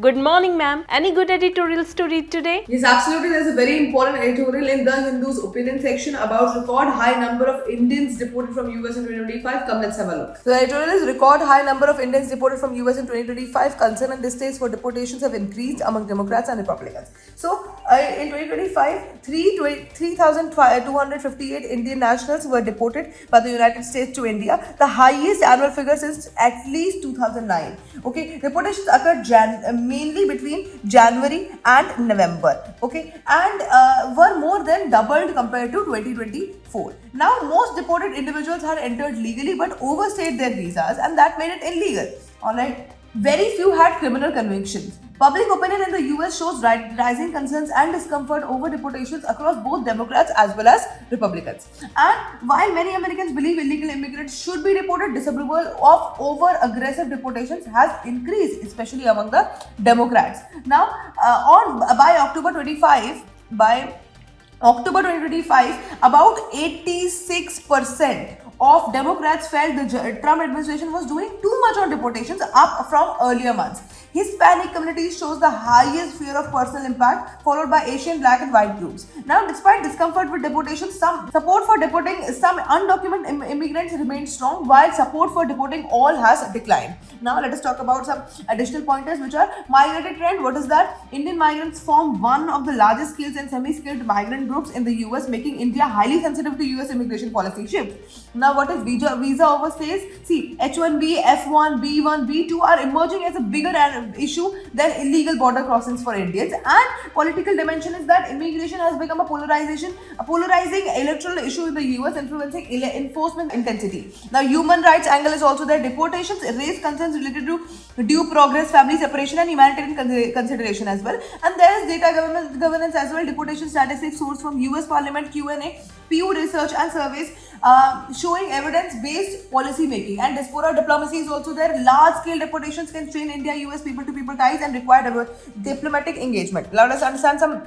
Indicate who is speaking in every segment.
Speaker 1: Good morning, ma'am. Any good editorials to read today?
Speaker 2: Yes, absolutely. There's a very important editorial in The Hindu's opinion section about record high number of Indians deported from US in 2025. Come, let's have a look. So the editorial is record high number of Indians deported from US in 2025. Concern and distaste for deportations have increased among Democrats and Republicans. So in 2025, 3,258 Indian nationals were deported by the United States to India, the highest annual figure since at least 2009. Okay, deportations occurred mainly between January and November. Okay, and were more than doubled compared to 2024. Now, most deported individuals had entered legally but overstayed their visas, and that made it illegal. Alright, very few had criminal convictions. Public opinion in the US shows rising concerns and discomfort over deportations across both Democrats as well as Republicans. And while many Americans believe illegal immigrants should be deported, disapproval of over aggressive deportations has increased, especially among the Democrats. Now, by October 2025, about 86% of Democrats felt the Trump administration was doing too much on deportations, up from earlier months. Hispanic communities shows the highest fear of personal impact, followed by Asian, Black and white groups. Now, despite discomfort with deportation, some support for deporting some undocumented immigrants remains strong, while support for deporting all has declined. Now, let us talk about some additional pointers, which are migratory trend. What is that? Indian migrants form one of the largest skilled and semi-skilled migrant groups in the US, making India highly sensitive to US immigration policy shift. Now, what is visa overstays? See, H1B, F1, B1, B2 are emerging as a bigger issue than illegal border crossings for Indians. And political dimension is that immigration has become a polarizing electoral issue in the US, influencing enforcement intensity. Now, human rights angle is also there. Deportations raise concerns related to due progress, family separation, and humanitarian consideration as well. And there is data governance as well. Deportation statistics sourced from US Parliament Q&A, Pew Research and surveys showing evidence-based policy making. And diaspora diplomacy is also there. Large-scale deportations can strain India-US people-to-people ties and require diplomatic engagement. Let us understand some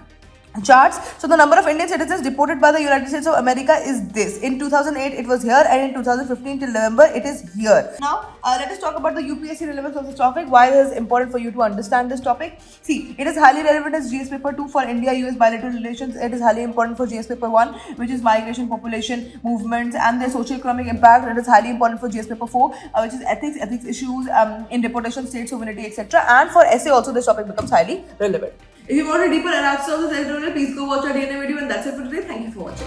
Speaker 2: charts. So the number of Indian citizens deported by the United States of America is this. In 2008 it was here, and in 2015 till November it is here. Now let us talk about the UPSC relevance of this topic. Why it is important for you to understand this topic? See, it is highly relevant as GS paper 2 for India-US bilateral relations. It is highly important for GS paper 1, which is migration, population, movements and their socio-economic impact. It is highly important for GS paper 4, which is ethics issues in deportation, state sovereignty, etc. And for essay also this topic becomes highly relevant. If you want a deeper analysis of this editorial, please go watch our DNA video, and that's it for today. Thank you for watching.